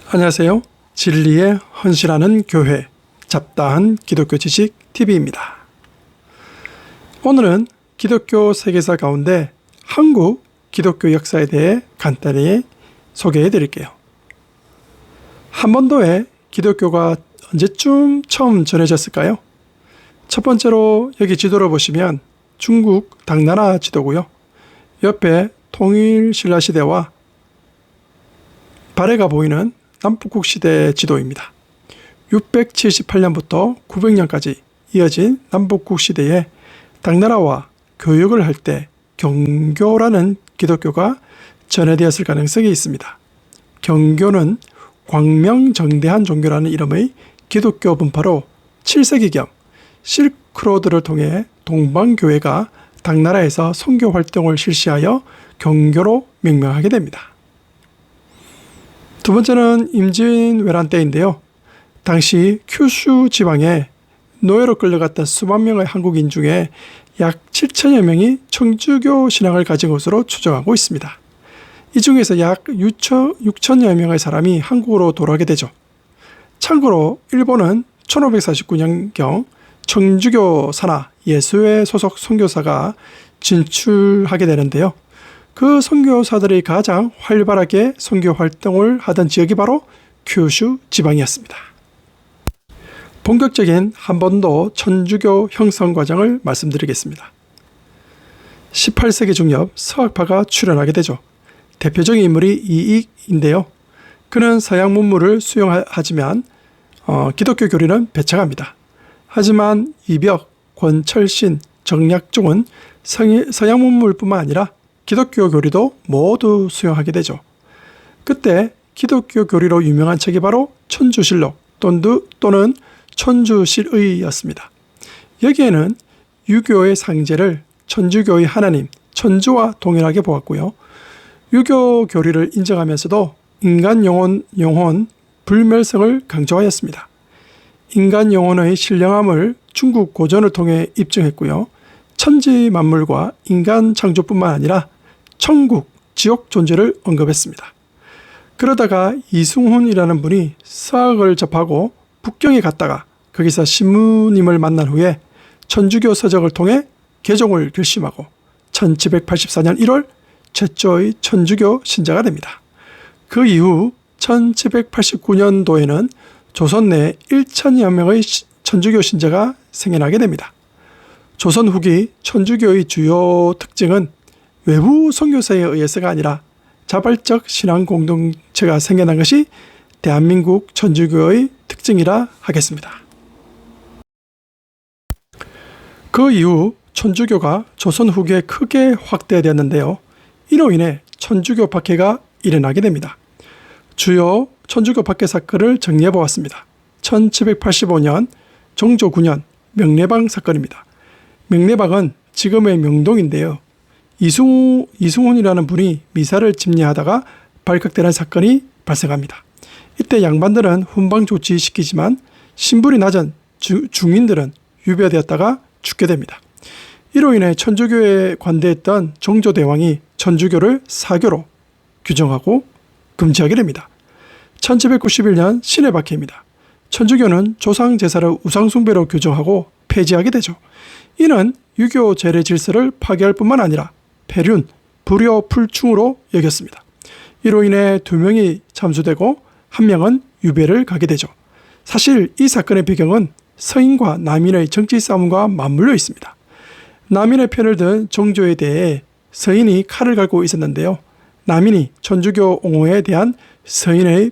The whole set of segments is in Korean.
안녕하세요. 진리에 헌신하는 교회 잡다한 기독교 지식 TV입니다. 오늘은 기독교 세계사 가운데 한국 기독교 역사에 대해 간단히 소개해 드릴게요. 한반도에 기독교가 언제쯤 처음 전해졌을까요? 첫 번째로 여기 지도를 보시면 중국 당나라 지도고요. 옆에 통일신라시대와 발해가 보이는 남북국 시대 지도입니다. 678년부터 900년까지 이어진 남북국 시대에 당나라와 교역을 할 때 경교라는 기독교가 전해되었을 가능성이 있습니다. 경교는 광명정대한 종교라는 이름의 기독교 분파로 7세기경 실크로드를 통해 동방교회가 당나라에서 선교 활동을 실시하여 경교로 명명하게 됩니다. 두 번째는 임진왜란 때인데요. 당시 큐슈 지방에 노예로 끌려갔던 수만 명의 한국인 중에 약 7천여 명이 천주교 신앙을 가진 것으로 추정하고 있습니다. 이 중에서 약 6천여 명의 사람이 한국으로 돌아오게 되죠. 참고로 일본은 1549년경 천주교 산하 예수회 소속 선교사가 진출하게 되는데요. 그 선교사들이 가장 활발하게 선교 활동을 하던 지역이 바로 큐슈 지방이었습니다. 본격적인 한반도 천주교 형성 과정을 말씀드리겠습니다. 18세기 중엽 서학파가 출현하게 되죠. 대표적인 인물이 이익인데요. 그는 서양 문물을 수용하지만 기독교 교리는 배척합니다. 하지만 이벽, 권철신, 정약종은 서양 문물뿐만 아니라 기독교 교리도 모두 수용하게 되죠. 그때 기독교 교리로 유명한 책이 바로 천주실록 또는 천주실의였습니다. 여기에는 유교의 상제를 천주교의 하나님, 천주와 동일하게 보았고요. 유교 교리를 인정하면서도 인간 영혼 불멸성을 강조하였습니다. 인간 영혼의 신령함을 중국 고전을 통해 입증했고요. 천지 만물과 인간 창조뿐만 아니라 천국, 지옥 존재를 언급했습니다. 그러다가 이승훈이라는 분이 서학을 접하고 북경에 갔다가 거기서 신부님을 만난 후에 천주교 서적을 통해 개종을 결심하고 1784년 1월 최초의 천주교 신자가 됩니다. 그 이후 1789년도에는 조선 내 1천여 명의 천주교 신자가 생겨나게 됩니다. 조선 후기 천주교의 주요 특징은 외부 선교사에 의해서가 아니라 자발적 신앙 공동체가 생겨난 것이 대한민국 천주교의 특징이라 하겠습니다. 그 이후 천주교가 조선 후기에 크게 확대되었는데요. 이로 인해 천주교 박해가 일어나게 됩니다. 주요 천주교 박해 사건을 정리해 보았습니다. 1785년 정조 9년 명례방 사건입니다. 명례방은 지금의 명동인데요. 이승훈이라는 분이 미사를 집례하다가 발각되는 사건이 발생합니다. 이때 양반들은 훈방 조치시키지만 신분이 낮은 중인들은 유배되었다가 죽게 됩니다. 이로 인해 천주교에 관대했던 정조대왕이 천주교를 사교로 규정하고 금지하게 됩니다. 1791년 신해 박해입니다. 천주교는 조상 제사를 우상 숭배로 규정하고 폐지하게 되죠. 이는 유교 제례 질서를 파괴할 뿐만 아니라 폐륜, 불효 풀충으로 여겼습니다. 이로 인해 2명이 참수되고 1명은 유배를 가게 되죠. 사실 이 사건의 배경은 서인과 남인의 정치 싸움과 맞물려 있습니다. 남인의 편을 든 정조에 대해 서인이 칼을 갈고 있었는데요. 남인이 천주교 옹호에 대한 서인의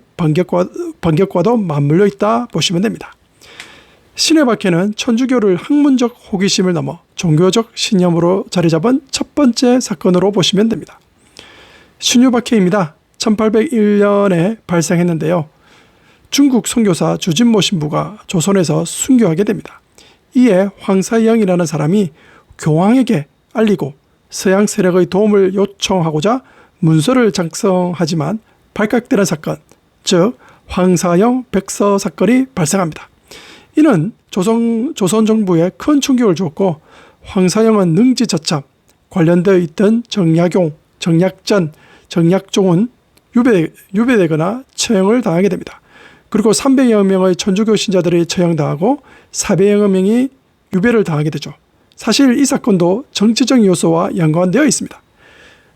반격과도 맞물려 있다 보시면 됩니다. 신해 박해는 천주교를 학문적 호기심을 넘어 종교적 신념으로 자리 잡은 첫 번째 사건으로 보시면 됩니다. 신유 박해입니다. 1801년에 발생했는데요. 중국 선교사 주진모 신부가 조선에서 순교하게 됩니다. 이에 황사영이라는 사람이 교황에게 알리고 서양 세력의 도움을 요청하고자 문서를 작성하지만 발각되는 사건, 즉 황사영 백서 사건이 발생합니다. 이는 조선 정부에 큰 충격을 주었고 황사영은 능지처참 관련되어 있던 정약용, 정약전, 정약종은 유배되거나 처형을 당하게 됩니다. 그리고 300여 명의 천주교 신자들이 처형당하고 400여 명이 유배를 당하게 되죠. 사실 이 사건도 정치적 요소와 연관되어 있습니다.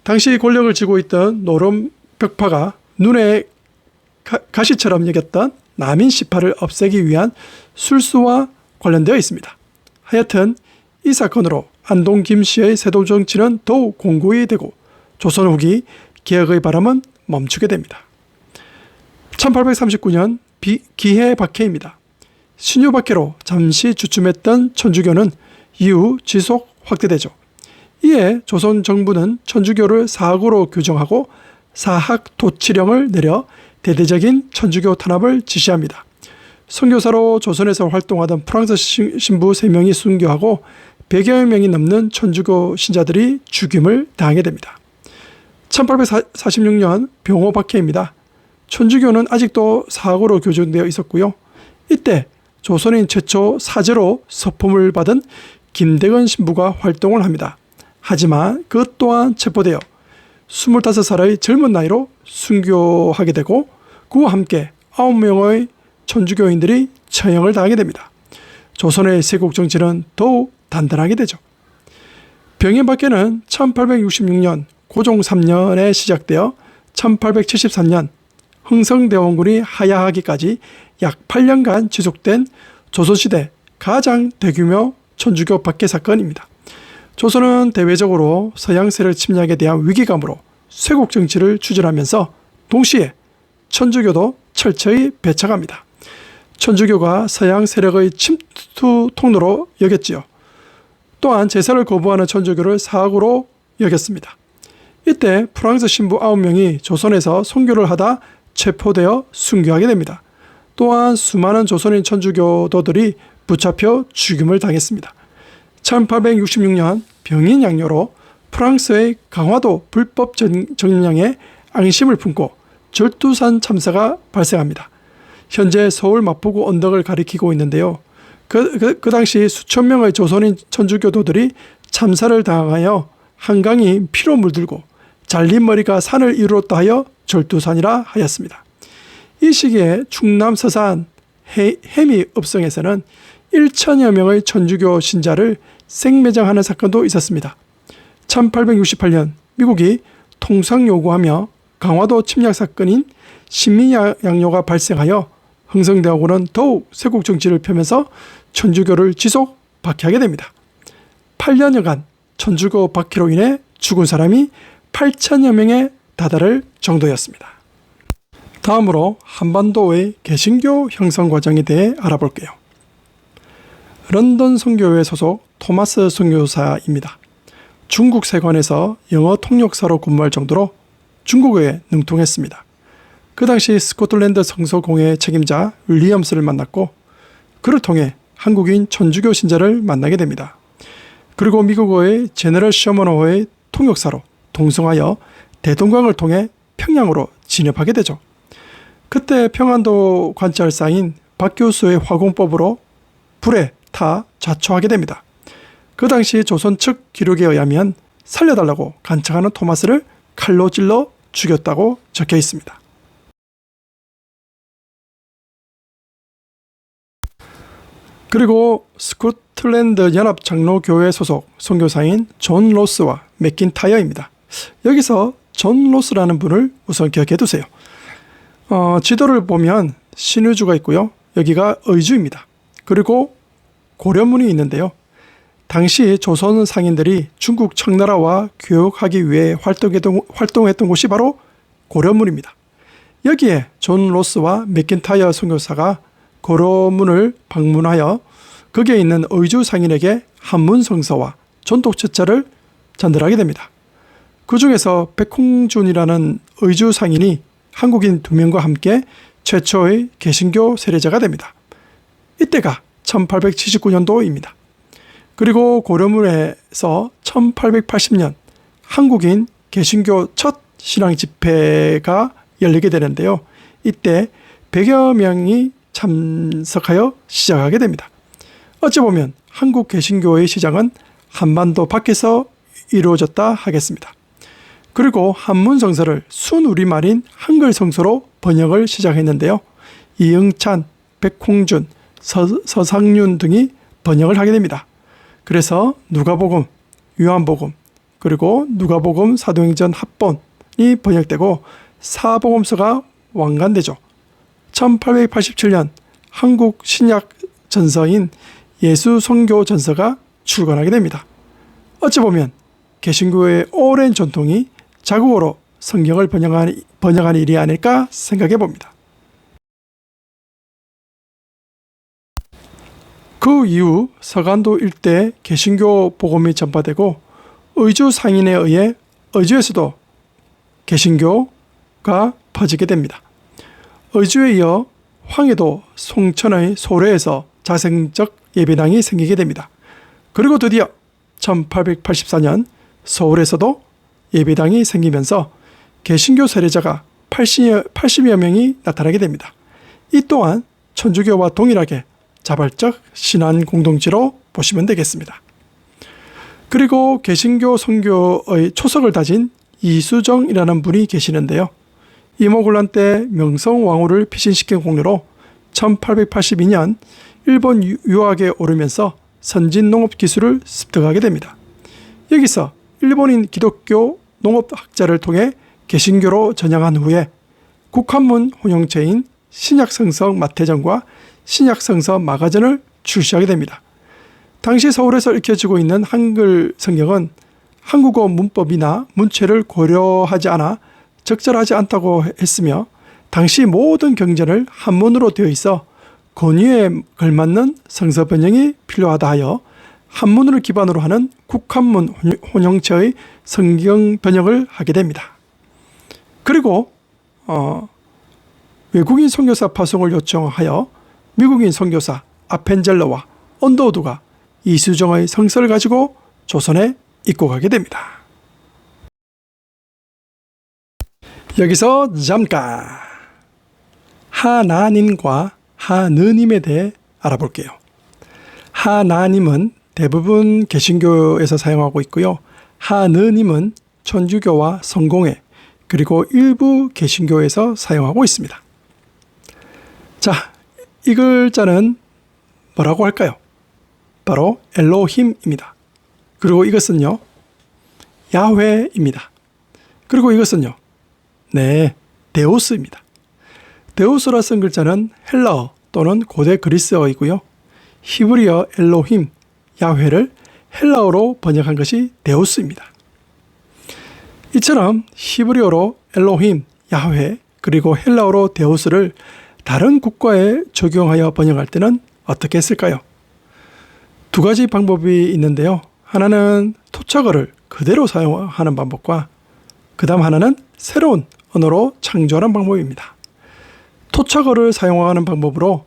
당시 권력을 쥐고 있던 노론 벽파가 눈에 가시처럼 여겼던 남인 시파를 없애기 위한 술수와 관련되어 있습니다. 하여튼 이 사건으로 안동 김씨의 세도 정치는 더욱 공고히 되고 조선 후기 개혁의 바람은 멈추게 됩니다. 1839년 기해 박해입니다. 신유 박해로 잠시 주춤했던 천주교는 이후 지속 확대되죠. 이에 조선 정부는 천주교를 사학으로 규정하고 사학도치령을 내려 대대적인 천주교 탄압을 지시합니다. 선교사로 조선에서 활동하던 프랑스 신부 3명이 순교하고 100여 명이 넘는 천주교 신자들이 죽임을 당하게 됩니다. 1846년 병호 박해입니다. 천주교는 아직도 사학으로 규정되어 있었고요. 이때 조선인 최초 사제로 서품을 받은 김대건 신부가 활동을 합니다. 하지만 그것 또한 체포되어 25살의 젊은 나이로 순교하게 되고 그와 함께 9명의 천주교인들이 처형을 당하게 됩니다. 조선의 세국 정치는 더욱 단단하게 되죠. 병해박해는 1866년 고종 3년에 시작되어 1873년 흥성대원군이 하야하기까지 약 8년간 지속된 조선시대 가장 대규모 천주교 박해 사건입니다. 조선은 대외적으로 서양 세력 침략에 대한 위기감으로 쇄국 정치를 추진하면서 동시에 천주교도 철저히 배척합니다. 천주교가 서양 세력의 침투 통로로 여겼지요. 또한 제사를 거부하는 천주교를 사악으로 여겼습니다. 이때 프랑스 신부 9명이 조선에서 선교를 하다 체포되어 순교하게 됩니다. 또한 수많은 조선인 천주교도들이 붙잡혀 죽임을 당했습니다. 1866년 병인 양요로 프랑스의 강화도 불법 정량에 앙심을 품고 절두산 참사가 발생합니다. 현재 서울 마포구 언덕을 가리키고 있는데요. 그 당시 수천 명의 조선인 천주교도들이 참사를 당하여 한강이 피로 물들고 잘린 머리가 산을 이루었다 하여 절두산이라 하였습니다. 이 시기에 충남 서산 해미읍성에서는 1천여 명의 천주교 신자를 생매장하는 사건도 있었습니다. 1868년 미국이 통상 요구하며 강화도 침략 사건인 신민양요가 발생하여 흥성대원군은 더욱 쇄국 정치를 펴면서 천주교를 지속 박해하게 됩니다. 8년여간 천주교 박해로 인해 죽은 사람이 8천여 명에 다다를 정도였습니다. 다음으로 한반도의 개신교 형성 과정에 대해 알아볼게요. 런던 선교회 소속 토마스 선교사입니다. 중국 세관에서 영어 통역사로 근무할 정도로 중국어에 능통했습니다. 그 당시 스코틀랜드 성서공회 책임자 윌리엄스를 만났고 그를 통해 한국인 천주교 신자를 만나게 됩니다. 그리고 미국어의 제너럴 셔먼호의 통역사로 동성하여 대동강을 통해 평양으로 진입하게 되죠. 그때 평안도 관찰사인 박 교수의 화공법으로 불에 타 자초하게 됩니다. 그 당시 조선 측 기록에 의하면 살려달라고 간청하는 토마스를 칼로 찔러 죽였다고 적혀 있습니다. 그리고 스코틀랜드 연합장로교회 소속 선교사인 존 로스와 맥킨타이어입니다. 여기서 존 로스라는 분을 우선 기억해 두세요. 지도를 보면 신의주가 있고요. 여기가 의주입니다. 그리고 고려문이 있는데요. 당시 조선 상인들이 중국 청나라와 교역하기 위해 활동했던 곳이 바로 고려문입니다. 여기에 존 로스와 맥킨타이어 선교사가 고려문을 방문하여 거기에 있는 의주 상인에게 한문 성서와 전독처자를 전달하게 됩니다. 그 중에서 백홍준이라는 의주 상인이 한국인 2명과 함께 최초의 개신교 세례자가 됩니다. 이때가 1879년도입니다. 그리고 고려문에서 1880년 한국인 개신교 첫 신앙 집회가 열리게 되는데요. 이때 100여 명이 참석하여 시작하게 됩니다. 어찌 보면 한국 개신교의 시작은 한반도 밖에서 이루어졌다 하겠습니다. 그리고 한문 성서를 순우리말인 한글 성서로 번역을 시작했는데요. 이응찬, 백홍준, 서상윤 등이 번역을 하게 됩니다. 그래서 누가복음, 요한복음, 그리고 누가복음, 사도행전 합본이 번역되고 사복음서가 완간되죠. 1887년 한국 신약 전서인 예수선교 전서가 출간하게 됩니다. 어찌 보면 개신교의 오랜 전통이 자국어로 성경을 번역한 일이 아닐까 생각해 봅니다. 그 이후 서간도 일대 개신교 복음이 전파되고 의주 상인에 의해 의주에서도 개신교가 퍼지게 됩니다. 의주에 이어 황해도 송천의 소래에서 자생적 예배당이 생기게 됩니다. 그리고 드디어 1884년 서울에서도 예배당이 생기면서 개신교 세례자가 80여 명이 나타나게 됩니다. 이 또한 천주교와 동일하게 자발적 신안 공동체로 보시면 되겠습니다. 그리고 개신교 선교의 초석을 다진 이수정이라는 분이 계시는데요. 이모군란 때 명성왕후를 피신시킨 공로로 1882년 일본 유학에 오르면서 선진 농업 기술을 습득하게 됩니다. 여기서 일본인 기독교 농업학자를 통해 개신교로 전향한 후에 국한문 혼용체인 신약성서 마태전과 신약성서 마가전을 출시하게 됩니다. 당시 서울에서 읽혀지고 있는 한글 성경은 한국어 문법이나 문체를 고려하지 않아 적절하지 않다고 했으며 당시 모든 경전을 한문으로 되어 있어 권위에 걸맞는 성서 번역이 필요하다 하여 한문을 기반으로 하는 국한문 혼용체의 성경 번역을 하게 됩니다. 그리고 외국인 선교사 파송을 요청하여 미국인 선교사 아펜젤러와 언더우드가 이수정의 성서를 가지고 조선에 입국하게 됩니다. 여기서 잠깐 하나님과 하느님에 대해 알아볼게요. 하나님은 대부분 개신교에서 사용하고 있고요. 하느님은 천주교와 성공회 그리고 일부 개신교에서 사용하고 있습니다. 자, 이 글자는 뭐라고 할까요? 바로 엘로힘입니다. 그리고 이것은요, 야훼입니다. 그리고 이것은요, 데우스입니다. 데우스라 쓴 글자는 헬라어 또는 고대 그리스어이고요. 히브리어 엘로힘, 야훼를 헬라어로 번역한 것이 데우스입니다. 이처럼 히브리어로 엘로힘, 야훼, 그리고 헬라어로 데우스를 다른 국가에 적용하여 번역할 때는 어떻게 했을까요? 두 가지 방법이 있는데요. 하나는 토착어를 그대로 사용하는 방법과 그 다음 하나는 새로운 언어로 창조하는 방법입니다. 토착어를 사용하는 방법으로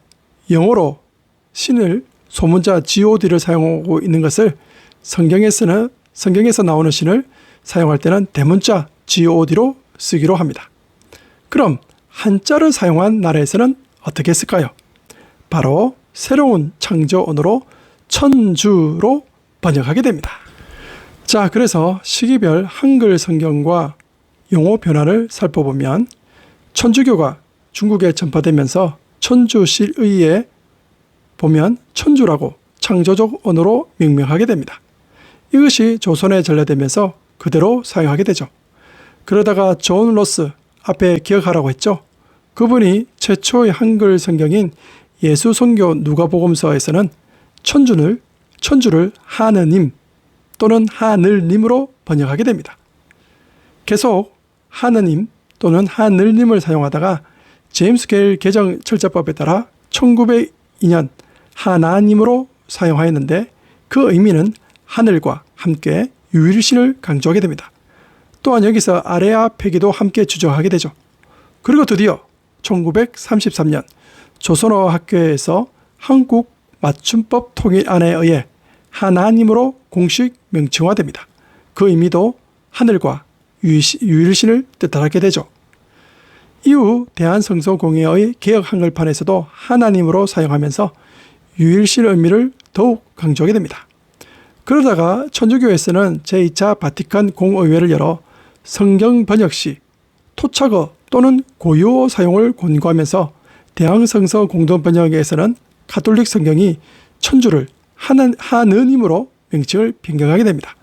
영어로 신을 소문자 god를 사용하고 있는 것을 성경에서 나오는 신을 사용할 때는 대문자 god로 쓰기로 합니다. 그럼 한자를 사용한 나라에서는 어떻게 했을까요? 바로 새로운 창조 언어로 천주로 번역하게 됩니다. 자, 그래서 시기별 한글 성경과 용어 변화를 살펴보면 천주교가 중국에 전파되면서 천주실의에 보면 천주라고 창조적 언어로 명명하게 됩니다. 이것이 조선에 전래되면서 그대로 사용하게 되죠. 그러다가 존 로스, 앞에 기억하라고 했죠. 그분이 최초의 한글 성경인 예수선교 누가복음서에서는 천주를 하느님 또는 하늘님으로 번역하게 됩니다. 계속 하느님 또는 하늘님을 사용하다가 제임스 게일 개정 철자법에 따라 1902년 하나님으로 사용하였는데 그 의미는 하늘과 함께 유일신을 강조하게 됩니다. 또한 여기서 아레아 폐기도 함께 주저하게 되죠. 그리고 드디어 1933년 조선어 학교에서 한국 맞춤법 통일안에 의해 하나님으로 공식 명칭화됩니다. 그 의미도 하늘과 유일신을 뜻하게 되죠. 이후 대한성서공회의 개혁 한글판에서도 하나님으로 사용하면서 유일신 의미를 더욱 강조하게 됩니다. 그러다가 천주교에서는 제2차 바티칸 공의회를 열어 성경 번역 시 토착어 또는 고유어 사용을 권고하면서 대항성서 공동 번역에서는 가톨릭 성경이 천주를 하느님으로 명칭을 변경하게 됩니다.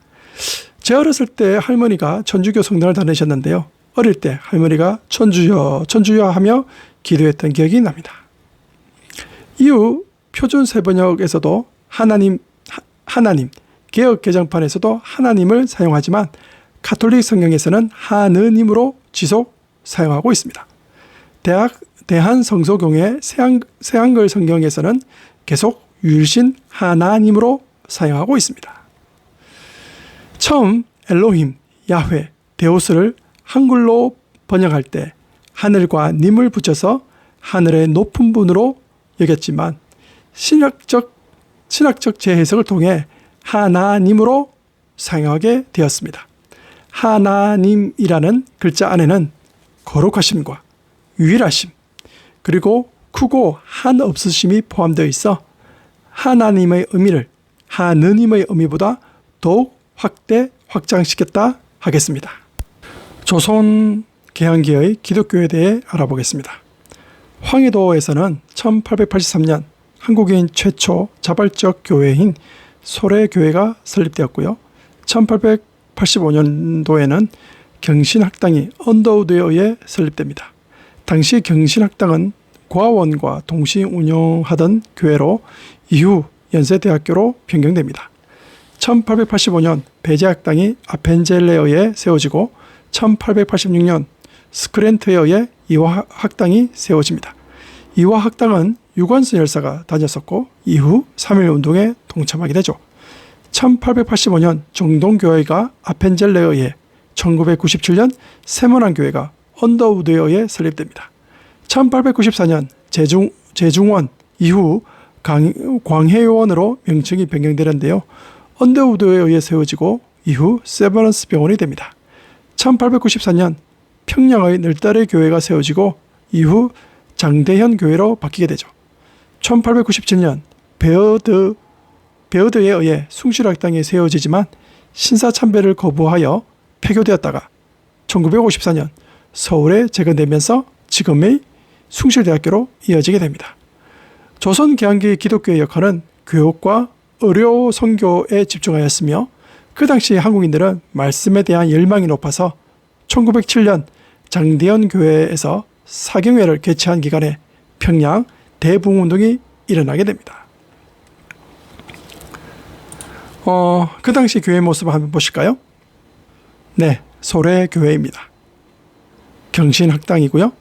제 어렸을 때 할머니가 천주교 성당을 다니셨는데요. 어릴 때 할머니가 천주여 천주여 하며 기도했던 기억이 납니다. 이후 표준 세번역에서도 하나님, 개역 개정판에서도 하나님을 사용하지만 가톨릭 성경에서는 하느님으로 지속 사용하고 있습니다. 대한성서공회 새한글 성경에서는 계속 유일신 하나님으로 사용하고 있습니다. 처음 엘로힘, 야훼, 데우스를 한글로 번역할 때 하늘과 님을 붙여서 하늘의 높은 분으로 여겼지만 신학적 재해석을 통해 하나님으로 사용하게 되었습니다. 하나님이라는 글자 안에는 거룩하심과 유일하심 그리고 크고 한없으심이 포함되어 있어 하나님의 의미를 하느님의 의미보다 더욱 확장시켰다 하겠습니다. 조선 개항기의 기독교에 대해 알아보겠습니다. 황해도에서는 1883년 한국인 최초 자발적 교회인 소래교회가 설립되었고요. 1885년도에는 경신학당이 언더우드에 의해 설립됩니다. 당시 경신학당은 고아원과 동시에 운영하던 교회로 이후 연세대학교로 변경됩니다. 1885년 배제학당이 아펜젤레에 의해 세워지고 1886년 스크랜트에 의해 이화학당이 세워집니다. 이화학당은 유관순 열사가 다녔었고 이후 3.1운동에 동참하게 되죠. 1885년 정동교회가 아펜젤레에 의해 1997년 세모난교회가 언더우드에 의해 설립됩니다. 1894년 제중원 이후 광해요원으로 명칭이 변경되는데요. 언더우드에 의해 세워지고 이후 세버런스 병원이 됩니다. 1894년 평양의 늘다리 교회가 세워지고 이후 장대현 교회로 바뀌게 되죠. 1897년 베어드에 의해 숭실학당이 세워지지만 신사참배를 거부하여 폐교되었다가 1954년 서울에 재건되면서 지금의 숭실대학교로 이어지게 됩니다. 조선 개항기 기독교의 역할은 교육과 의료 선교에 집중하였으며 그 당시 한국인들은 말씀에 대한 열망이 높아서 1907년 장대현 교회에서 사경회를 개최한 기간에 평양 대부흥운동이 일어나게 됩니다. 그 당시 교회 모습을 한번 보실까요? 네, 소래교회입니다. 경신학당이고요.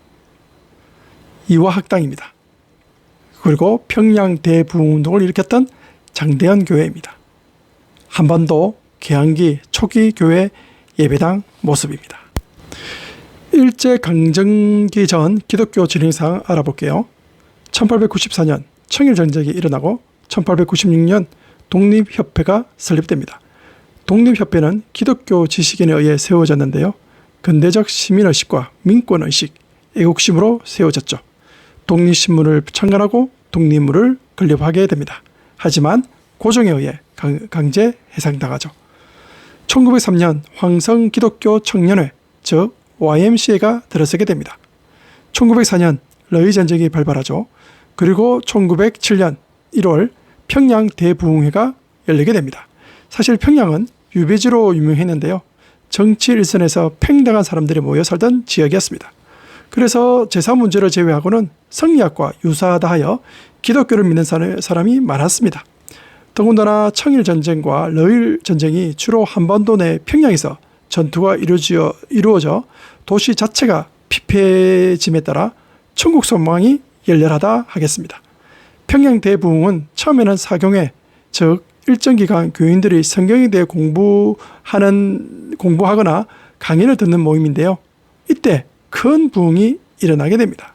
이화학당입니다. 그리고 평양 대부흥운동을 일으켰던 장대현 교회입니다. 한반도 개항기 초기 교회 예배당 모습입니다. 일제강점기 전 기독교 진행상 알아볼게요. 1894년 청일전쟁이 일어나고 1896년 독립협회가 설립됩니다. 독립협회는 기독교 지식인에 의해 세워졌는데요. 근대적 시민의식과 민권의식, 애국심으로 세워졌죠. 독립신문을 창간하고 독립물을 건립하게 됩니다. 하지만 고종에 의해 강제 해상당하죠. 1903년 황성기독교 청년회, 즉 YMCA가 들어서게 됩니다. 1904년 러일전쟁이 발발하죠. 그리고 1907년 1월 평양 대부흥회가 열리게 됩니다. 사실 평양은 유배지로 유명했는데요. 정치 일선에서 팽당한 사람들이 모여 살던 지역이었습니다. 그래서 제사 문제를 제외하고는 성리학과 유사하다 하여 기독교를 믿는 사람이 많았습니다. 더군다나 청일전쟁과 러일전쟁이 주로 한반도 내 평양에서 전투가 이루어져 도시 자체가 피폐해짐에 따라 천국 소망이 열렬하다 하겠습니다. 평양 대부흥은 처음에는 사경회, 즉 일정 기간 교인들이 성경에 대해 공부하거나 강의를 듣는 모임인데요. 이때 큰 부흥이 일어나게 됩니다.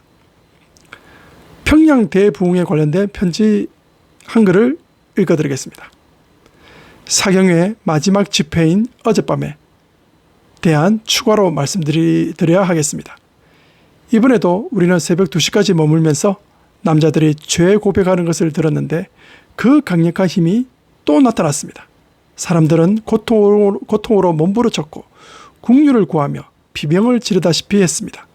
평양 대부흥에 관련된 편지 한글을 읽어드리겠습니다. 사경회 마지막 집회인 어젯밤에 대한 추가로 말씀드려야 하겠습니다. 이번에도 우리는 새벽 2시까지 머물면서 남자들이 죄 고백하는 것을 들었는데 그 강력한 힘이 또 나타났습니다. 사람들은 고통으로 몸부러쳤고 국류를 구하며 비명을 지르다시피 했습니다.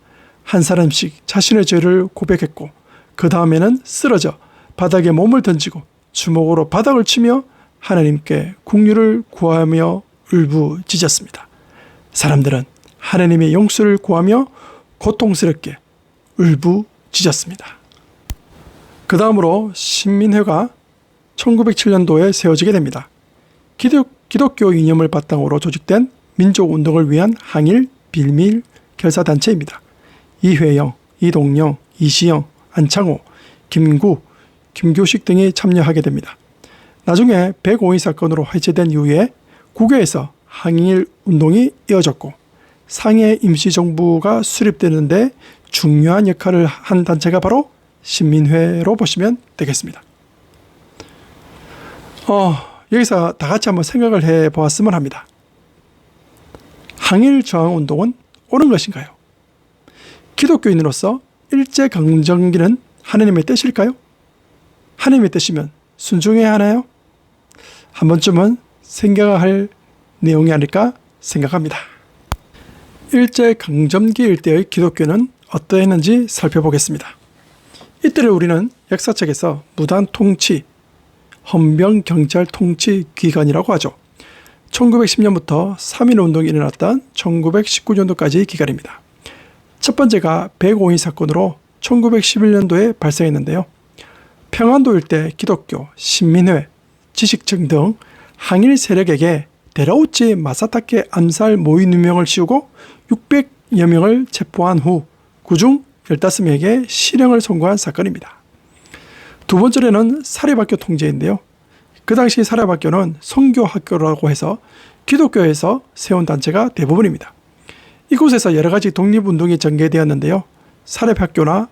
한 사람씩 자신의 죄를 고백했고 그 다음에는 쓰러져 바닥에 몸을 던지고 주먹으로 바닥을 치며 하나님께 국류를 구하며 울부짖었습니다. 사람들은 하나님의 용서를 구하며 고통스럽게 울부짖었습니다. 그 다음으로 신민회가 1907년도에 세워지게 됩니다. 기독교 이념을 바탕으로 조직된 민족운동을 위한 항일 비밀 결사단체입니다. 이회영, 이동영, 이시영, 안창호, 김구, 김교식 등이 참여하게 됩니다. 나중에 105인 사건으로 해체된 이후에 국외에서 항일 운동이 이어졌고 상해 임시정부가 수립되는데 중요한 역할을 한 단체가 바로 신민회로 보시면 되겠습니다. 여기서 다 같이 한번 생각을 해보았으면 합니다. 항일 저항 운동은 옳은 것인가요? 기독교인으로서 일제강점기는 하나님의 뜻일까요? 하나님의 뜻이면 순종해야 하나요? 한 번쯤은 생각할 내용이 아닐까 생각합니다. 일제강점기 일대의 기독교는 어떠했는지 살펴보겠습니다. 이때를 우리는 역사책에서 무단 통치, 헌병 경찰 통치 기간이라고 하죠. 1910년부터 3.1운동이 일어났던 1919년도까지의 기간입니다. 첫 번째가 105인 사건으로 1911년도에 발생했는데요. 평안도 일대 기독교, 신민회, 지식층 등 항일 세력에게 데라우치 마사타케 암살 모의 누명을 씌우고 600여 명을 체포한 후 그중 15명에게 실형을 선고한 사건입니다. 두 번째는 사립학교 통제인데요. 그 당시 사립학교는 선교학교라고 해서 기독교에서 세운 단체가 대부분입니다. 이곳에서 여러 가지 독립운동이 전개되었는데요. 사립학교나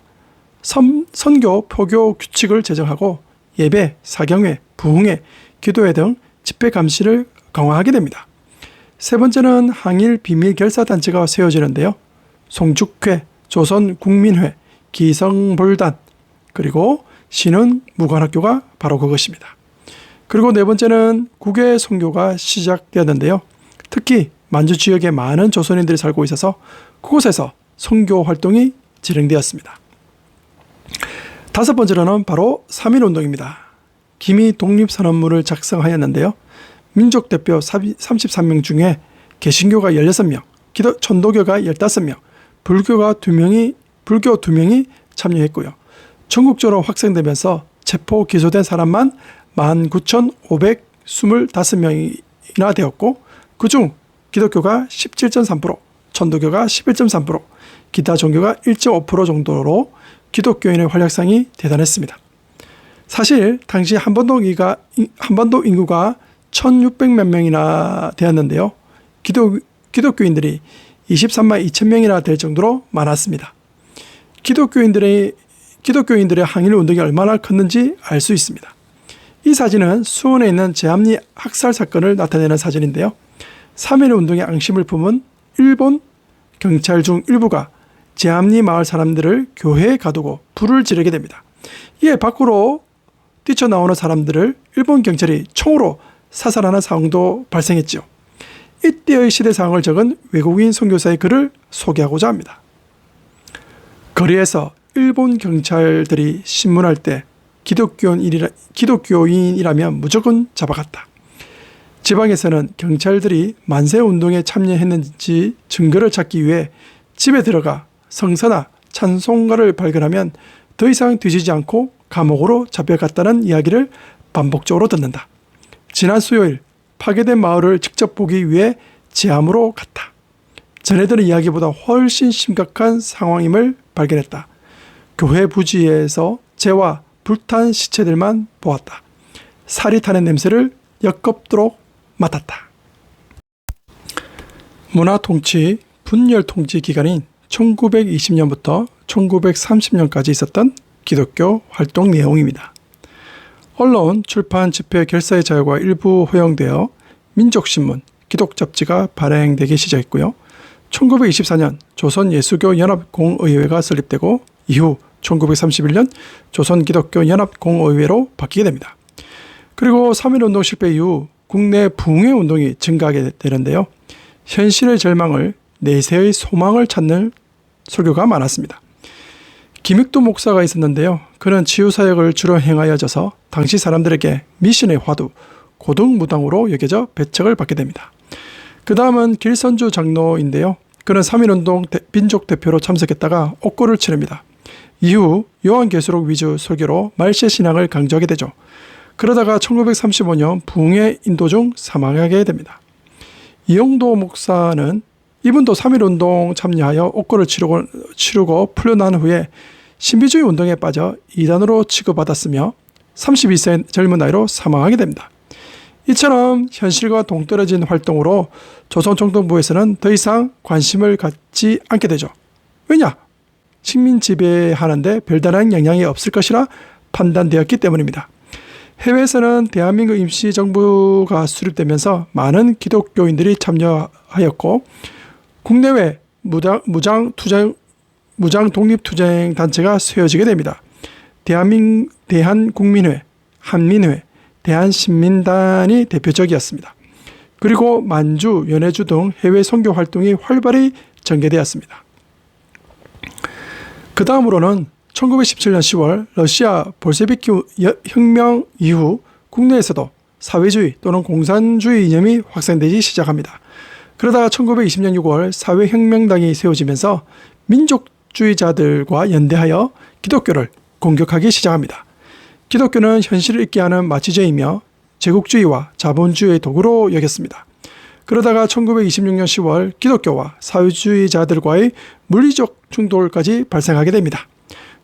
선교, 표교 규칙을 제정하고 예배, 사경회, 부흥회, 기도회 등 집회 감시를 강화하게 됩니다. 세 번째는 항일 비밀 결사단체가 세워지는데요. 송축회, 조선국민회, 기성볼단, 그리고 신은 무관학교가 바로 그것입니다. 그리고 네 번째는 국외 선교가 시작되었는데요. 특히 만주 지역에 많은 조선인들이 살고 있어서 그곳에서 선교 활동이 진행되었습니다. 다섯 번째로는 바로 3.1운동입니다. 김이 독립선언문을 작성하였는데요. 민족대표 33명 중에 개신교가 16명, 천도교가 15명, 불교 2명이 참여했고요. 전국적으로 확산되면서 체포 기소된 사람만 19,525명이나 되었고 그중 기독교가 17.3%, 천도교가 11.3%, 기타 종교가 1.5% 정도로 기독교인의 활약상이 대단했습니다. 사실 당시 한반도 인구가 1,600몇 명이나 되었는데요. 기독교인들이 23만 2천 명이나 될 정도로 많았습니다. 기독교인들의 항일 운동이 얼마나 컸는지 알 수 있습니다. 이 사진은 수원에 있는 제암리 학살 사건을 나타내는 사진인데요. 3.1 운동의 앙심을 품은 일본 경찰 중 일부가 제암리 마을 사람들을 교회에 가두고 불을 지르게 됩니다. 이에 밖으로 뛰쳐나오는 사람들을 일본 경찰이 총으로 사살하는 상황도 발생했죠. 이때의 시대 상황을 적은 외국인 선교사의 글을 소개하고자 합니다. 거리에서 일본 경찰들이 신문할 때 기독교인이라면 무조건 잡아갔다. 지방에서는 경찰들이 만세운동에 참여했는지 증거를 찾기 위해 집에 들어가 성서나 찬송가를 발견하면 더 이상 뒤지지 않고 감옥으로 잡혀갔다는 이야기를 반복적으로 듣는다. 지난 수요일 파괴된 마을을 직접 보기 위해 제암으로 갔다. 전해들은 이야기보다 훨씬 심각한 상황임을 발견했다. 교회 부지에서 재와 불탄 시체들만 보았다. 살이 타는 냄새를 역겹도록 맡았다. 문화통치, 분열통치 기간인 1920년부터 1930년까지 있었던 기독교 활동 내용입니다. 언론, 출판, 집회, 결사의 자유가 일부 허용되어 민족신문, 기독잡지가 발행되기 시작했고요. 1924년 조선예수교연합공의회가 설립되고 이후 1931년 조선기독교연합공의회로 바뀌게 됩니다. 그리고 3.1운동 실패 이후 국내 부흥회 운동이 증가하게 되는데요. 현실의 절망을 내세의 소망을 찾는 설교가 많았습니다. 김익도 목사가 있었는데요. 그는 치유사역을 주로 행하여져서 당시 사람들에게 미신의 화두, 고등무당으로 여겨져 배척을 받게 됩니다. 그 다음은 길선주 장로인데요. 그는 3.1운동 민족 대표로 참석했다가 옥고를 치릅니다. 이후 요한계시록 위주 설교로 말세 신앙을 강조하게 되죠. 그러다가 1935년 부흥의 인도 중 사망하게 됩니다. 이용도 목사는 이분도 3.1운동 참여하여 옥고를 치르고 풀려난 후에 신비주의 운동에 빠져 이단으로 취급받았으며 32세 젊은 나이로 사망하게 됩니다. 이처럼 현실과 동떨어진 활동으로 조선총독부에서는 더 이상 관심을 갖지 않게 되죠. 왜냐? 식민 지배하는데 별다른 영향이 없을 것이라 판단되었기 때문입니다. 해외에서는 대한민국 임시정부가 수립되면서 많은 기독교인들이 참여하였고 국내외 무장 독립투쟁 단체가 세워지게 됩니다. 대한국민회, 한민회, 대한신민단이 대표적이었습니다. 그리고 만주, 연해주 등 해외 선교 활동이 활발히 전개되었습니다. 그 다음으로는 1917년 10월 러시아 볼셰비키 혁명 이후 국내에서도 사회주의 또는 공산주의 이념이 확산되기 시작합니다. 그러다가 1920년 6월 사회혁명당이 세워지면서 민족주의자들과 연대하여 기독교를 공격하기 시작합니다. 기독교는 현실을 잊게 하는 마취제이며 제국주의와 자본주의의 도구로 여겼습니다. 그러다가 1926년 10월 기독교와 사회주의자들과의 물리적 충돌까지 발생하게 됩니다.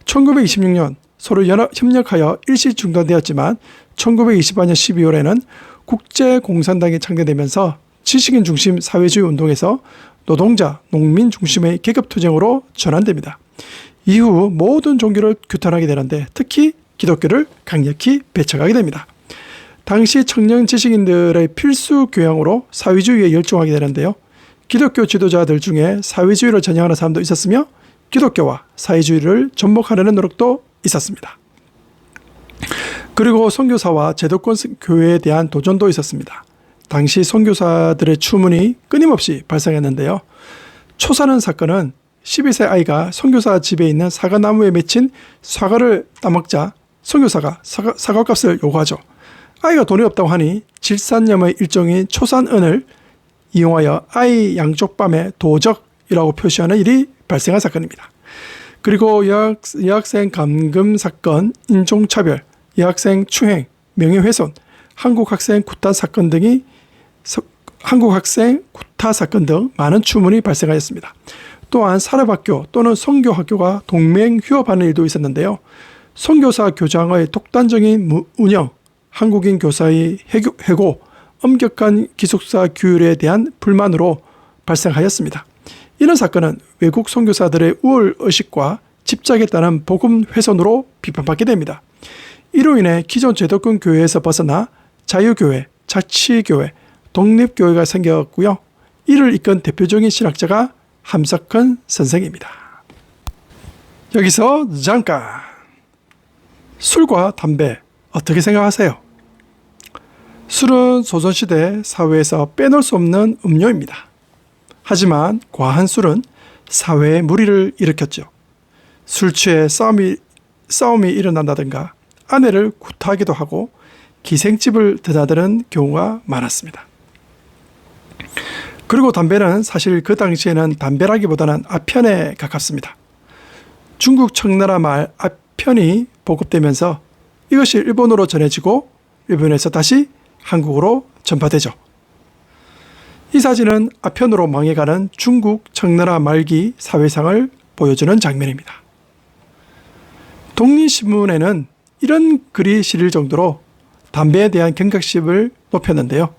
1926년 서로 협력하여 일시 중단되었지만 1928년 12월에는 국제공산당이 창대되면서 지식인 중심 사회주의 운동에서 노동자, 농민 중심의 계급투쟁으로 전환됩니다. 이후 모든 종교를 규탄하게 되는데 특히 기독교를 강력히 배척하게 됩니다. 당시 청년 지식인들의 필수 교양으로 사회주의에 열중하게 되는데요. 기독교 지도자들 중에 사회주의를 전향하는 사람도 있었으며 기독교와 사회주의를 접목하려는 노력도 있었습니다. 그리고 선교사와 제도권 교회에 대한 도전도 있었습니다. 당시 선교사들의 추문이 끊임없이 발생했는데요. 초사는 사건은 12세 아이가 선교사 집에 있는 사과나무에 맺힌 사과를 따먹자 선교사가 사과값을 요구하죠. 아이가 돈이 없다고 하니 질산염의 일종인 초산은을 이용하여 아이 양쪽 뺨에 도적이라고 표시하는 일이 발생한 사건입니다. 그리고 여학생 감금 사건, 인종차별, 여학생 추행, 명예훼손, 한국학생 구타 사건 등 많은 추문이 발생하였습니다. 또한 사립학교 또는 선교학교가 동맹 휴업하는 일도 있었는데요. 선교사 교장의 독단적인 운영, 한국인 교사의 해고, 엄격한 기숙사 규율에 대한 불만으로 발생하였습니다. 이런 사건은 외국 선교사들의 우월의식과 집착에 따른 복음 훼손으로 비판받게 됩니다. 이로 인해 기존 제도권 교회에서 벗어나 자유교회, 자치교회, 독립교회가 생겼고요. 이를 이끈 대표적인 신학자가 함석헌 선생입니다. 여기서 잠깐! 술과 담배 어떻게 생각하세요? 술은 조선시대 사회에서 빼놓을 수 없는 음료입니다. 하지만 과한 술은 사회에 무리를 일으켰죠. 술 취해 싸움이 일어난다든가 아내를 구타하기도 하고 기생집을 드나드는 경우가 많았습니다. 그리고 담배는 사실 그 당시에는 담배라기보다는 아편에 가깝습니다. 중국 청나라 말 아편이 보급되면서 이것이 일본으로 전해지고 일본에서 다시 한국으로 전파되죠. 이 사진은 아편으로 망해가는 중국 청나라 말기 사회상을 보여주는 장면입니다. 독립신문에는 이런 글이 실릴 정도로 담배에 대한 경각심을 높였는데요.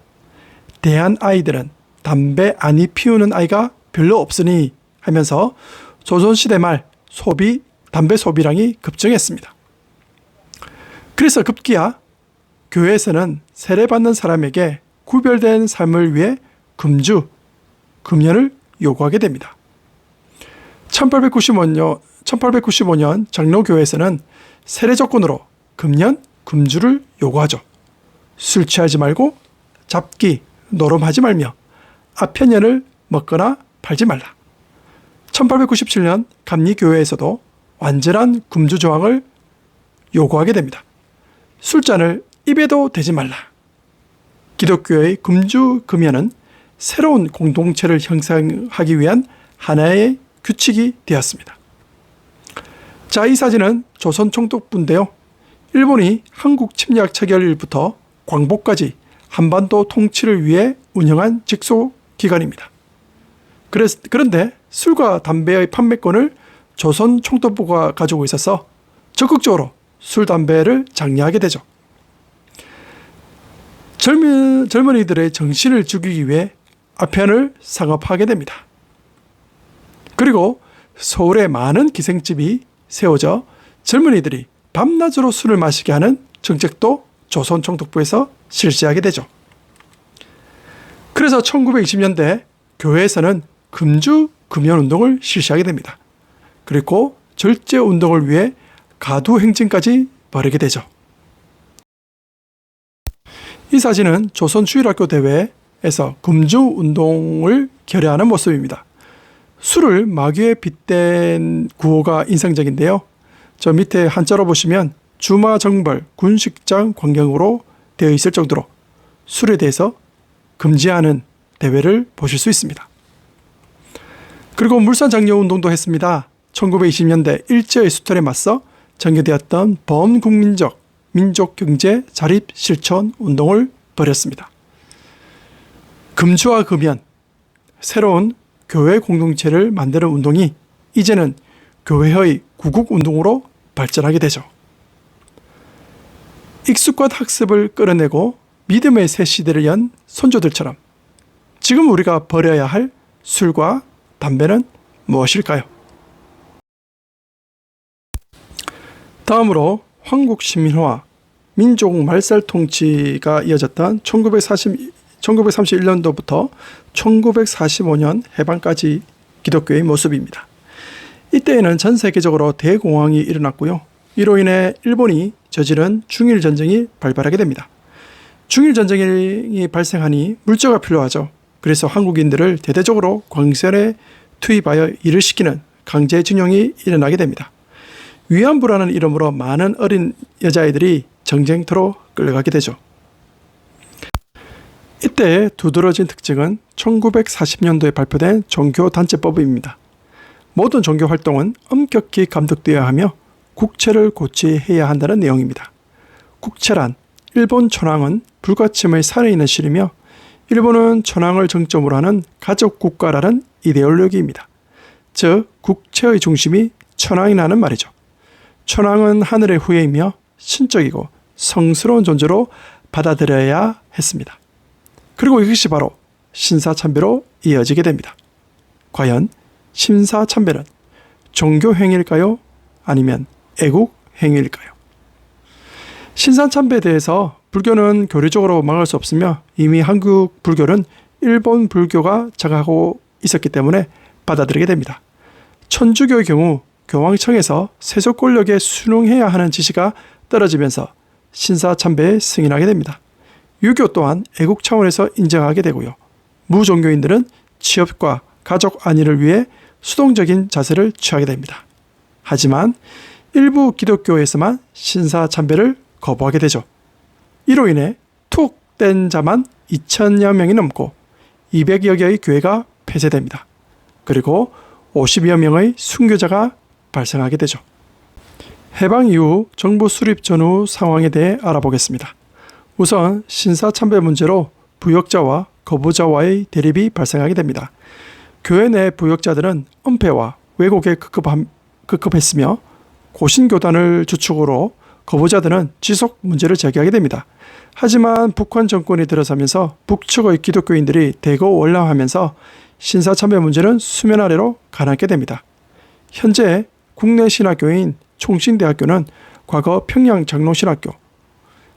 대한 아이들은 담배 안이 피우는 아이가 별로 없으니 하면서 조선시대 말 담배 소비량이 급증했습니다. 그래서 급기야 교회에서는 세례받는 사람에게 구별된 삶을 위해 금연을 요구하게 됩니다. 1895년 장로교회에서는 세례 조건으로 금주를 요구하죠. 술 취하지 말고 잡기, 노름하지 말며 아편연을 먹거나 팔지 말라. 1897년 감리교회에서도 완전한 금주 조항을 요구하게 됩니다. 술잔을 입에도 대지 말라. 기독교의 금주 금연은 새로운 공동체를 형성하기 위한 하나의 규칙이 되었습니다. 자, 이 사진은 조선 총독부인데요. 일본이 한국 침략 체결일부터 광복까지 한반도 통치를 위해 운영한 직속기관입니다. 그런데 술과 담배의 판매권을 조선 총독부가 가지고 있어서 적극적으로 술, 담배를 장려하게 되죠. 젊은이들의 정신을 죽이기 위해 아편을 상업화하게 됩니다. 그리고 서울에 많은 기생집이 세워져 젊은이들이 밤낮으로 술을 마시게 하는 정책도 조선 총독부에서 실시하게 되죠. 그래서 1920년대 교회에서는 금주 금연 운동을 실시하게 됩니다. 그리고 절제 운동을 위해 가두 행진까지 벌이게 되죠. 이 사진은 조선 주일학교 대회에서 금주 운동을 결의하는 모습입니다. 술을 마귀에 빗댄 구호가 인상적인데요. 저 밑에 한자로 보시면 주마정벌 군식장 광경으로 되어 있을 정도로 술에 대해서 금지하는 대회를 보실 수 있습니다. 그리고 물산장려운동도 했습니다. 1920년대 일제의 수탈에 맞서 전개되었던 범국민적 민족경제 자립실천 운동을 벌였습니다. 금주와 금연, 새로운 교회 공동체를 만드는 운동이 이제는 교회의 구국운동으로 발전하게 되죠. 익숙한 학습을 끌어내고 믿음의 새 시대를 연 선조들처럼 지금 우리가 버려야 할 술과 담배는 무엇일까요? 다음으로 황국시민화, 민족 말살 통치가 이어졌던 1931년도부터 1945년 해방까지 기독교의 모습입니다. 이때에는 전 세계적으로 대공황이 일어났고요. 이로 인해 일본이 저지른 중일전쟁이 발발하게 됩니다. 중일전쟁이 발생하니 물자가 필요하죠. 그래서 한국인들을 대대적으로 광선에 투입하여 일을 시키는 강제징용이 일어나게 됩니다. 위안부라는 이름으로 많은 어린 여자아이들이 전쟁터로 끌려가게 되죠. 이때 두드러진 특징은 1940년도에 발표된 종교단체법입니다. 모든 종교 활동은 엄격히 감독되어야 하며 국체를 고치해야 한다는 내용입니다. 국체란 일본 천황은 불가침의 살아있는 실이며 일본은 천황을 정점으로 하는 가족국가라는 이데올로기입니다. 즉 국체의 중심이 천황이라는 말이죠. 천황은 하늘의 후예이며 신적이고 성스러운 존재로 받아들여야 했습니다. 그리고 이것이 바로 신사참배로 이어지게 됩니다. 과연 신사참배는 종교행위일까요? 아니면 애국행위일까요? 신사참배에 대해서 불교는 교리적으로 막을 수 없으며 이미 한국 불교는 일본 불교가 장악하고 있었기 때문에 받아들이게 됩니다. 천주교의 경우 교황청에서 세속 권력에 순응해야 하는 지시가 떨어지면서 신사참배에 승인하게 됩니다. 유교 또한 애국 차원에서 인정하게 되고요. 무종교인들은 취업과 가족 안위를 위해 수동적인 자세를 취하게 됩니다. 하지만 일부 기독교에서만 신사참배를 거부하게 되죠. 이로 인해 툭 뗀 자만 2,000여 명이 넘고 200여 개의 교회가 폐쇄됩니다. 그리고 50여 명의 순교자가 발생하게 되죠. 해방 이후 정부 수립 전후 상황에 대해 알아보겠습니다. 우선 신사참배 문제로 부역자와 거부자와의 대립이 발생하게 됩니다. 교회 내 부역자들은 은폐와 왜곡에 급급했으며 고신교단을 주축으로 거부자들은 지속 문제를 제기하게 됩니다. 하지만 북한 정권이 들어서면서 북측의 기독교인들이 대거 월남하면서 신사참배 문제는 수면 아래로 가라앉게 됩니다. 현재 국내 신학교인 총신대학교는 과거 평양장로신학교,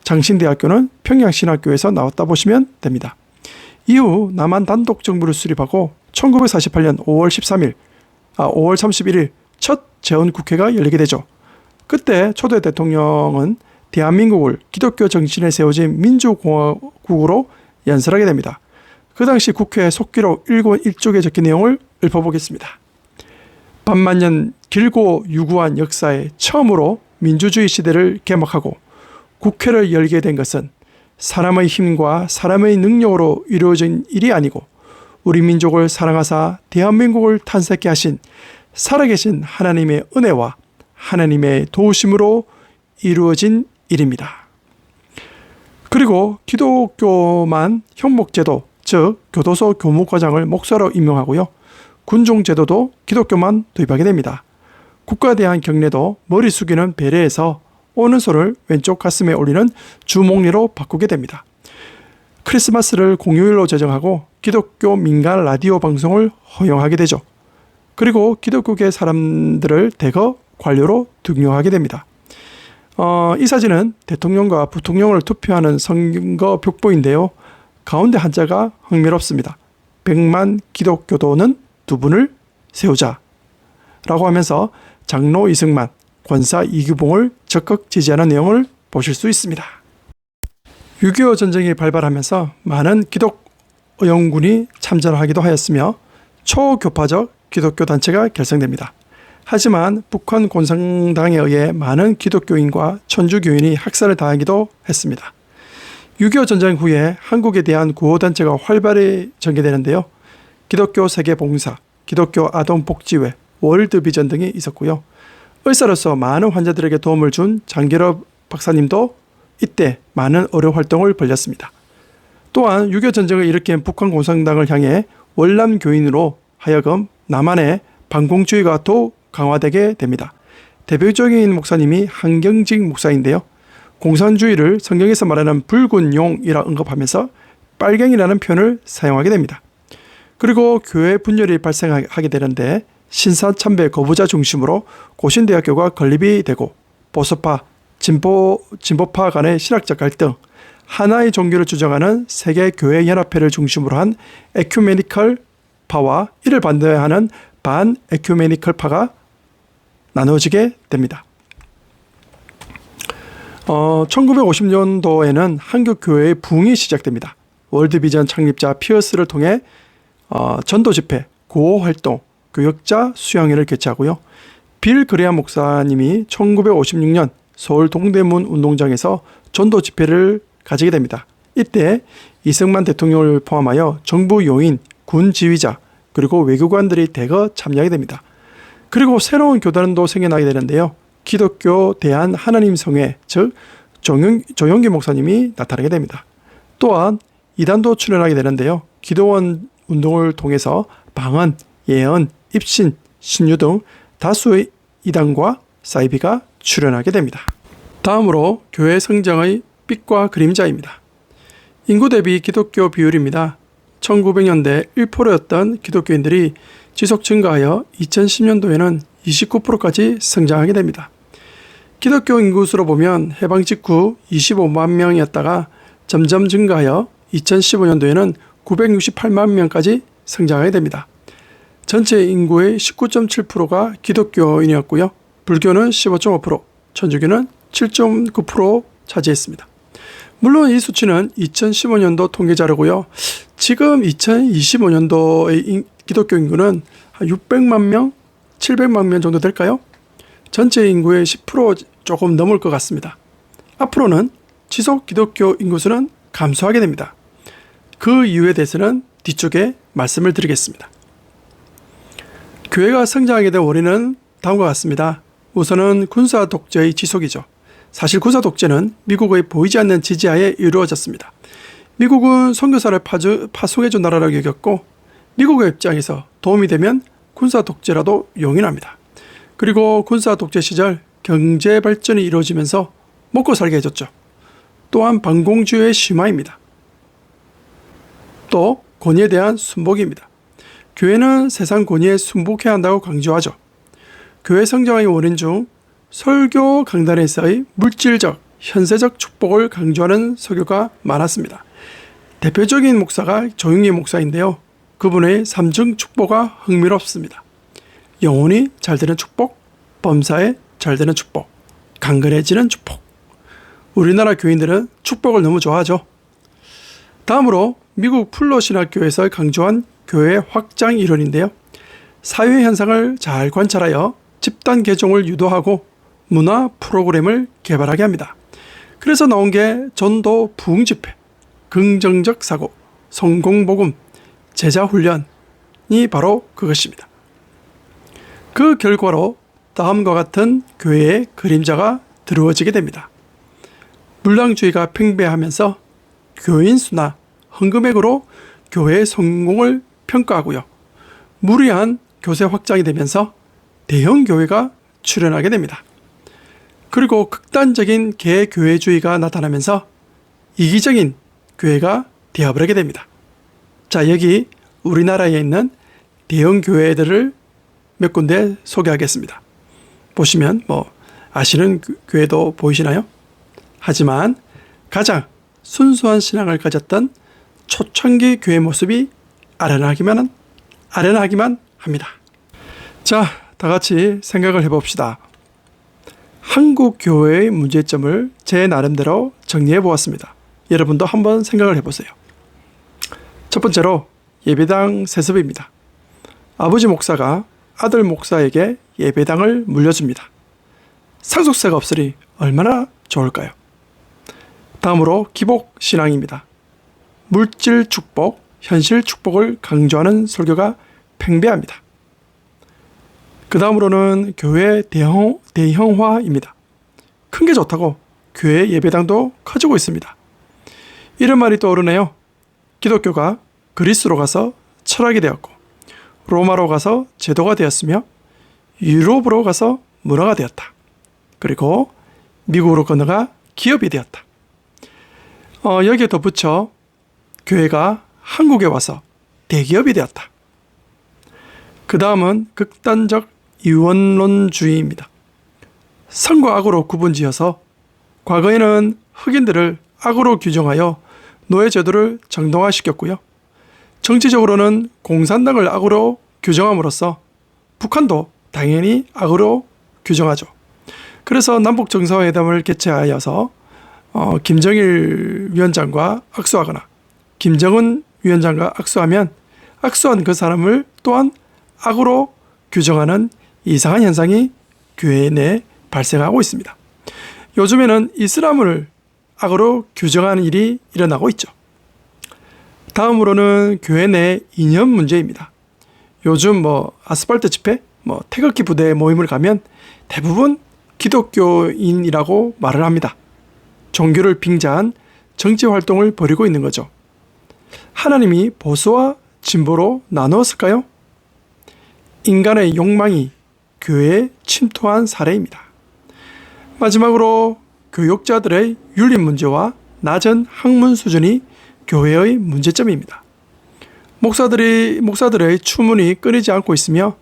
장신대학교는 평양신학교에서 나왔다 보시면 됩니다. 이후 남한 단독 정부를 수립하고 1948년 5월 31일 첫 재헌국회가 열리게 되죠. 그때 초대 대통령은 대한민국을 기독교 정신에 세워진 민주공화국으로 연설하게 됩니다. 그 당시 국회 속기록 1권 1쪽에 적힌 내용을 읊어보겠습니다. 반만년 길고 유구한 역사에 처음으로 민주주의 시대를 개막하고 국회를 열게 된 것은 사람의 힘과 사람의 능력으로 이루어진 일이 아니고 우리 민족을 사랑하사 대한민국을 탄생케 하신 살아계신 하나님의 은혜와 하나님의 도우심으로 이루어진 일입니다. 그리고 기독교만 형목제도, 즉 교도소 교무과장을 목사로 임명하고요. 군종제도도 기독교만 도입하게 됩니다. 국가에 대한 경례도 머리 숙이는 배례에서 오른손을 왼쪽 가슴에 올리는 주목례로 바꾸게 됩니다. 크리스마스를 공휴일로 제정하고 기독교 민간 라디오 방송을 허용하게 되죠. 그리고 기독교계 사람들을 대거 관료로 등용하게 됩니다. 이 사진은 대통령과 부통령을 투표하는 선거 벽보인데요. 가운데 한자가 흥미롭습니다. 100만 기독교도는 두 분을 세우자 라고 하면서 장로 이승만, 권사 이규봉을 적극 지지하는 내용을 보실 수 있습니다. 6.25 전쟁이 발발하면서 많은 기독의용군이 참전하기도 하였으며 초교파적 기독교 단체가 결성됩니다. 하지만 북한 공산당에 의해 많은 기독교인과 천주교인이 학살을 당하기도 했습니다. 6.25 전쟁 후에 한국에 대한 구호단체가 활발히 전개되는데요. 기독교 세계봉사, 기독교 아동복지회, 월드비전 등이 있었고요. 의사로서 많은 환자들에게 도움을 준 장기럽 박사님도 이때 많은 의료 활동을 벌였습니다. 또한 6.25 전쟁을 일으킨 북한 공산당을 향해 월남 교인으로 하여금 남한의 반공주의가 더욱 강화되게 됩니다. 대표적인 목사님이 한경직 목사인데요. 공산주의를 성경에서 말하는 붉은 용이라 언급하면서 빨갱이라는 표현을 사용하게 됩니다. 그리고 교회 분열이 발생하게 되는데 신사참배 거부자 중심으로 고신대학교가 건립이 되고 보수파, 진보파 간의 신학적 갈등, 하나의 종교를 주장하는 세계교회연합회를 중심으로 한 에큐메니컬 파와 이를 반대하는 반에큐메니컬 파가 나눠지게 됩니다. 1950년도에는 한국교회의 부흥이 시작됩니다. 월드비전 창립자 피어스를 통해 전도 집회, 구호 활동, 교역자 수양회를 개최하고요. 빌 그레암 목사님이 1956년 서울 동대문 운동장에서 전도 집회를 가지게 됩니다. 이때 이승만 대통령을 포함하여 정부 요인, 군 지휘자, 그리고 외교관들이 대거 참여하게 됩니다. 그리고 새로운 교단도 생겨나게 되는데요. 기독교 대한 하나님 성회, 즉 조영기 목사님이 나타나게 됩니다. 또한 이단도 출연하게 되는데요. 기도원 운동을 통해서 방언, 예언, 입신, 신유 등 다수의 이단과 사이비가 출연하게 됩니다. 다음으로 교회 성장의 빛과 그림자입니다. 인구 대비 기독교 비율입니다. 1900년대 1%였던 기독교인들이 지속 증가하여 2010년도에는 29%까지 성장하게 됩니다. 기독교 인구수로 보면 해방 직후 25만 명이었다가 점점 증가하여 2015년도에는 968만 명까지 성장하게 됩니다. 전체 인구의 19.7%가 기독교인이었고요. 불교는 15.5%, 천주교는 7.9% 차지했습니다. 물론 이 수치는 2015년도 통계 자료고요. 지금 2025년도의 기독교 인구는 한 600만 명, 700만 명 정도 될까요? 전체 인구의 10% 조금 넘을 것 같습니다. 앞으로는 지속 기독교 인구수는 감소하게 됩니다. 그 이유에 대해서는 뒤쪽에 말씀을 드리겠습니다. 교회가 성장하게 된 원인은 다음과 같습니다. 우선은 군사 독재의 지속이죠. 사실 군사 독재는 미국의 보이지 않는 지지하에 이루어졌습니다. 미국은 선교사를 파송해준 나라라고 여겼고 미국의 입장에서 도움이 되면 군사 독재라도 용인합니다. 그리고 군사 독재 시절 경제 발전이 이루어지면서 먹고 살게 해줬죠. 또한 반공주의의 심화입니다. 또 권위에 대한 순복입니다. 교회는 세상 권위에 순복해야 한다고 강조하죠. 교회 성장의 원인 중 설교 강단에서의 물질적, 현세적 축복을 강조하는 설교가 많았습니다. 대표적인 목사가 조용기 목사인데요. 그분의 삼중 축복가 흥미롭습니다. 영혼이 잘 되는 축복, 범사에 잘 되는 축복, 강건해지는 축복. 우리나라 교인들은 축복을 너무 좋아하죠. 다음으로 미국 풀로 신학교에서 강조한 교회 확장 이론인데요. 사회 현상을 잘 관찰하여 집단 개종을 유도하고 문화 프로그램을 개발하게 합니다. 그래서 나온 게 전도 부흥 집회, 긍정적 사고, 성공복음, 제자 훈련이 바로 그것입니다. 그 결과로 다음과 같은 교회의 그림자가 드러워지게 됩니다. 물량주의가 팽배하면서 교인 수나 헌금액으로 교회의 성공을 평가하고요. 무리한 교세 확장이 되면서 대형 교회가 출현하게 됩니다. 그리고 극단적인 개교회주의가 나타나면서 이기적인 교회가 되어버리게 됩니다. 자, 여기 우리나라에 있는 대형 교회들을 몇 군데 소개하겠습니다. 보시면 아시는 교회도 보이시나요? 하지만 가장 순수한 신앙을 가졌던 초창기 교회 모습이 아련하기만 합니다. 자, 다 같이 생각을 해봅시다. 한국 교회의 문제점을 제 나름대로 정리해 보았습니다. 여러분도 한번 생각을 해보세요. 첫 번째로 예배당 세습입니다. 아버지 목사가 아들 목사에게 예배당을 물려줍니다. 상속세가 없으니 얼마나 좋을까요? 다음으로 기복신앙입니다. 물질 축복, 현실 축복을 강조하는 설교가 팽배합니다. 그 다음으로는 교회 대형화입니다. 큰 게 좋다고 교회 예배당도 커지고 있습니다. 이런 말이 떠오르네요. 기독교가 그리스로 가서 철학이 되었고, 로마로 가서 제도가 되었으며, 유럽으로 가서 문화가 되었다. 그리고 미국으로 건너가 기업이 되었다. 여기에 덧붙여 교회가 한국에 와서 대기업이 되었다. 그 다음은 극단적 이원론주의입니다. 선과 악으로 구분지어서 과거에는 흑인들을 악으로 규정하여 노예제도를 정당화시켰고요. 정치적으로는 공산당을 악으로 규정함으로써 북한도 당연히 악으로 규정하죠. 그래서 남북정상회담을 개최하여서 김정일 위원장과 악수하거나 김정은 위원장과 악수하면 악수한 그 사람을 또한 악으로 규정하는 이상한 현상이 교회 내에 발생하고 있습니다. 요즘에는 이슬람을 악으로 규정하는 일이 일어나고 있죠. 다음으로는 교회 내 이념 문제입니다. 요즘 아스팔트 집회, 태극기 부대 모임을 가면 대부분 기독교인이라고 말을 합니다. 종교를 빙자한 정치 활동을 벌이고 있는 거죠. 하나님이 보수와 진보로 나누었을까요? 인간의 욕망이 교회에 침투한 사례입니다. 마지막으로 교육자들의 윤리 문제와 낮은 학문 수준이 교회의 문제점입니다. 목사들의 추문이 끊이지 않고 있으며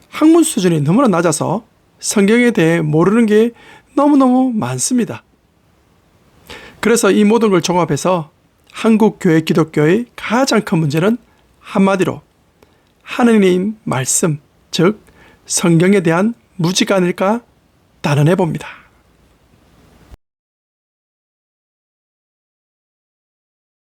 학문 수준이 너무나 낮아서 성경에 대해 모르는 게 너무너무 많습니다. 그래서 이 모든 걸 종합해서 한국 교회 기독교의 가장 큰 문제는 한마디로 하느님 말씀, 즉 성경에 대한 무지가 아닐까 단언해 봅니다.